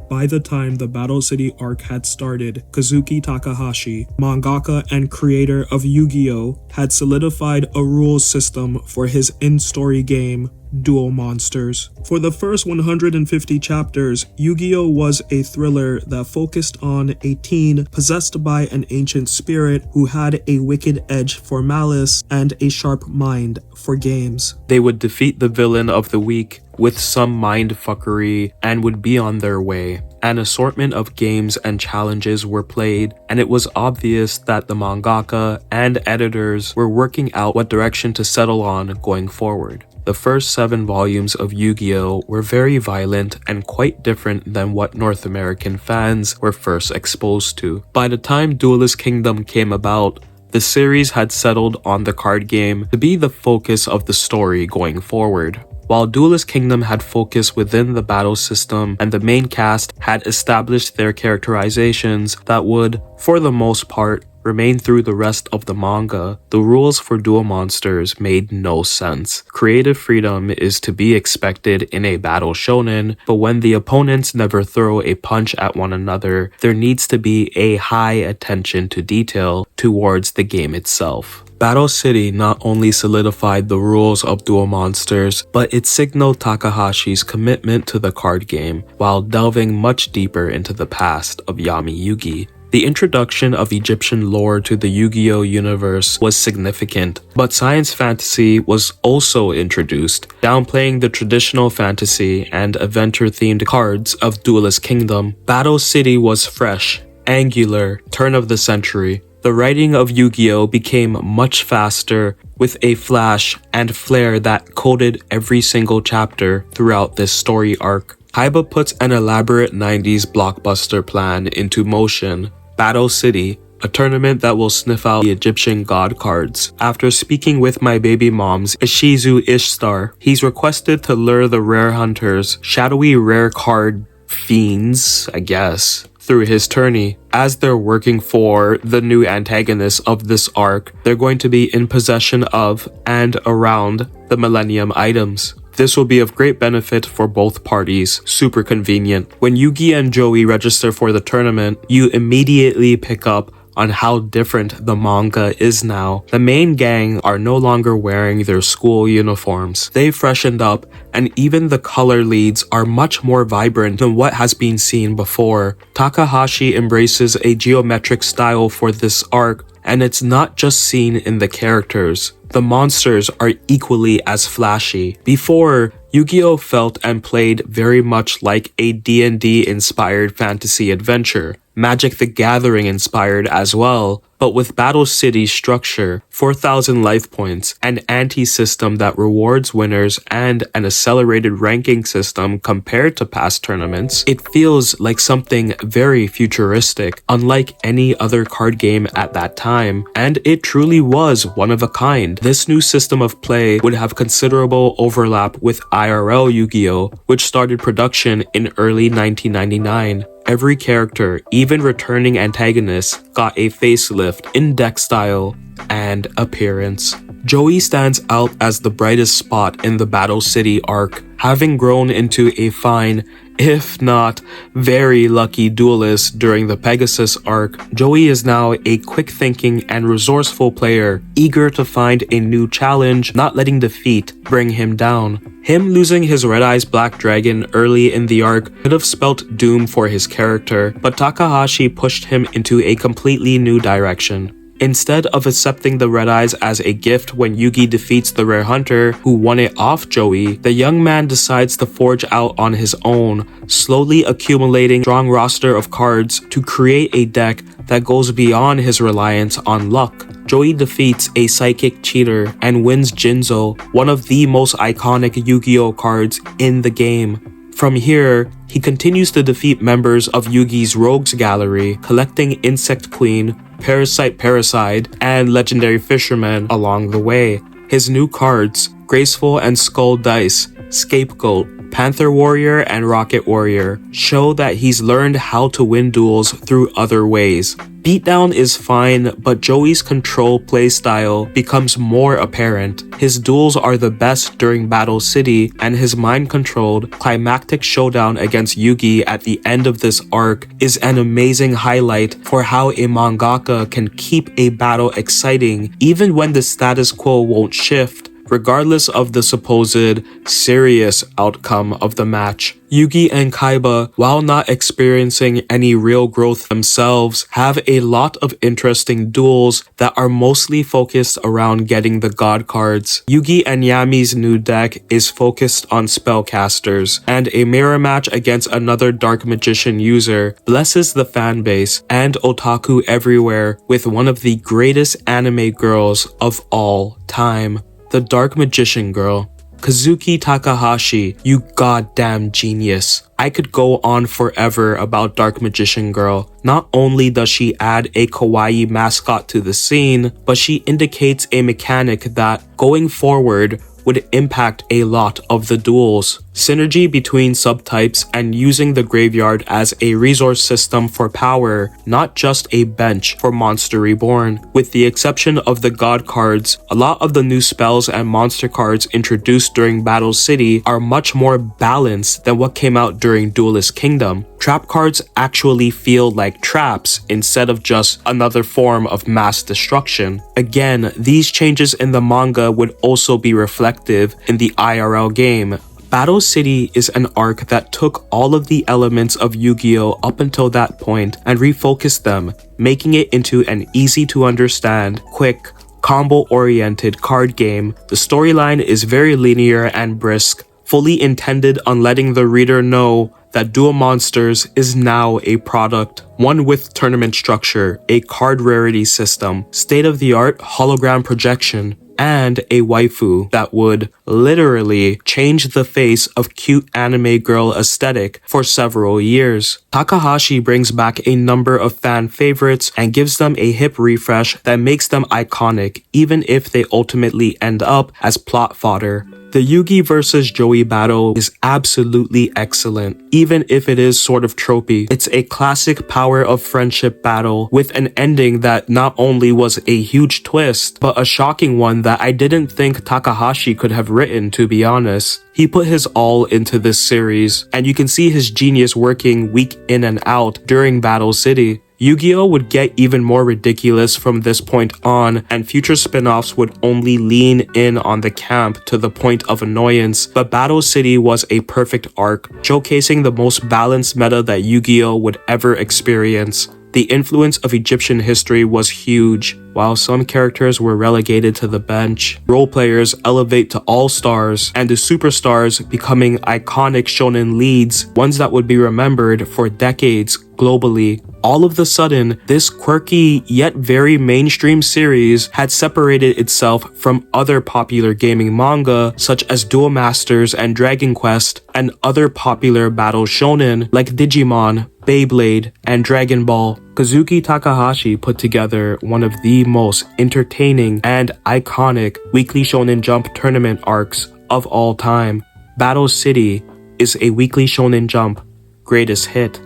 By the time the Battle City arc had started, Kazuki Takahashi, mangaka and creator of Yu-Gi-Oh!, had solidified a rules system for his in-story game, Duel Monsters. For the first 150 chapters, Yu-Gi-Oh! Was a thriller that focused on a teen possessed by an ancient spirit who had a wicked edge for malice and a sharp mind for games. They would defeat the villain of the week with some mindfuckery and would be on their way. An assortment of games and challenges were played, and it was obvious that the mangaka and editors were working out what direction to settle on going forward. The first 7 volumes of Yu-Gi-Oh! Were very violent and quite different than what North American fans were first exposed to. By the time Duelist Kingdom came about, the series had settled on the card game to be the focus of the story going forward. While Duelist Kingdom had focus within the battle system and the main cast had established their characterizations that would, for the most part, remain through the rest of the manga, the rules for Duel Monsters made no sense. Creative freedom is to be expected in a battle shonen, but when the opponents never throw a punch at one another, there needs to be a high attention to detail towards the game itself. Battle City not only solidified the rules of Duel Monsters, but it signaled Takahashi's commitment to the card game, while delving much deeper into the past of Yami Yugi. The introduction of Egyptian lore to the Yu-Gi-Oh! Universe was significant, but science fantasy was also introduced, downplaying the traditional fantasy and adventure-themed cards of Duelist Kingdom. Battle City was fresh, angular, turn of the century. The writing of Yu-Gi-Oh! Became much faster, with a flash and flair that coded every single chapter throughout this story arc. Kaiba puts an elaborate 90s blockbuster plan into motion, Battle City, a tournament that will sniff out the Egyptian god cards. After speaking with my baby mom's Ishizu Ishtar, he's requested to lure the rare hunters, shadowy rare card fiends, I guess, through his tourney. As they're working for the new antagonists of this arc, they're going to be in possession of and around the Millennium items. This will be of great benefit for both parties, super convenient. When Yugi and Joey register for the tournament, you immediately pick up on how different the manga is now. The main gang are no longer wearing their school uniforms. They freshened up, and even the color leads are much more vibrant than what has been seen before. Takahashi embraces a geometric style for this arc, and it's not just seen in the characters. The monsters are equally as flashy. Before, Yu-Gi-Oh! Felt and played very much like a D&D inspired fantasy adventure. Magic the Gathering inspired as well, but with Battle City's structure, 4,000 life points, an anti-system that rewards winners, and an accelerated ranking system compared to past tournaments, it feels like something very futuristic, unlike any other card game at that time, and it truly was one of a kind. This new system of play would have considerable overlap with IRL Yu-Gi-Oh!, which started production in early 1999. Every character, even returning antagonists, got a facelift in deck style and appearance. Joey stands out as the brightest spot in the Battle City arc, having grown into a fine, if not very lucky duelist during the Pegasus arc. Joey is now a quick-thinking and resourceful player, eager to find a new challenge, not letting defeat bring him down. Him losing his Red Eyes Black Dragon early in the arc could have spelt doom for his character, but Takahashi pushed him into a completely new direction. Instead of accepting the Red Eyes as a gift when Yugi defeats the Rare Hunter who won it off Joey, the young man decides to forge out on his own, slowly accumulating a strong roster of cards to create a deck that goes beyond his reliance on luck. Joey defeats a psychic cheater and wins Jinzo, one of the most iconic Yu-Gi-Oh! Cards in the game. From here, he continues to defeat members of Yugi's Rogues Gallery, collecting Insect Queen, Parasite, and Legendary Fisherman along the way. His new cards, Graceful and Skull Dice, Scapegoat, Panther Warrior, and Rocket Warrior show that he's learned how to win duels through other ways. Beatdown is fine, but Joey's control playstyle becomes more apparent. His duels are the best during Battle City, and his mind-controlled, climactic showdown against Yugi at the end of this arc is an amazing highlight for how a mangaka can keep a battle exciting even when the status quo won't shift, regardless of the supposed serious outcome of the match. Yugi and Kaiba, while not experiencing any real growth themselves, have a lot of interesting duels that are mostly focused around getting the god cards. Yugi and Yami's new deck is focused on spellcasters, and a mirror match against another dark magician user blesses the fanbase and otaku everywhere with one of the greatest anime girls of all time. The Dark Magician Girl. Kazuki Takahashi, you goddamn genius. I could go on forever about Dark Magician Girl. Not only does she add a kawaii mascot to the scene, but she indicates a mechanic that, going forward, would impact a lot of the duels. Synergy between subtypes and using the graveyard as a resource system for power, not just a bench for Monster Reborn. With the exception of the god cards, a lot of the new spells and monster cards introduced during Battle City are much more balanced than what came out during Duelist Kingdom. Trap cards actually feel like traps instead of just another form of mass destruction. Again, these changes in the manga would also be reflective in the IRL game. Battle City is an arc that took all of the elements of Yu-Gi-Oh! Up until that point and refocused them, making it into an easy to understand, quick, combo-oriented card game. The storyline is very linear and brisk, fully intended on letting the reader know that Duel Monsters is now a product, one with tournament structure, a card rarity system, state-of-the-art hologram projection, and a waifu that would literally change the face of cute anime girl aesthetic for several years. Takahashi brings back a number of fan favorites and gives them a hip refresh that makes them iconic, even if they ultimately end up as plot fodder. The Yugi vs Joey battle is absolutely excellent, even if it is sort of tropey. It's a classic power of friendship battle with an ending that not only was a huge twist, but a shocking one that I didn't think Takahashi could have written, to be honest. He put his all into this series, and you can see his genius working week in and out during Battle City. Yu-Gi-Oh! Would get even more ridiculous from this point on, and future spin-offs would only lean in on the camp to the point of annoyance, but Battle City was a perfect arc, showcasing the most balanced meta that Yu-Gi-Oh! Would ever experience. The influence of Egyptian history was huge. While some characters were relegated to the bench, role players elevate to all-stars, and the superstars becoming iconic shonen leads, ones that would be remembered for decades globally. All of a sudden, this quirky yet very mainstream series had separated itself from other popular gaming manga such as Duel Masters and Dragon Quest, and other popular battle shonen like Digimon, Beyblade, and Dragon Ball. Kazuki Takahashi put together one of the most entertaining and iconic Weekly Shonen Jump tournament arcs of all time. Battle City is a Weekly Shonen Jump greatest hit.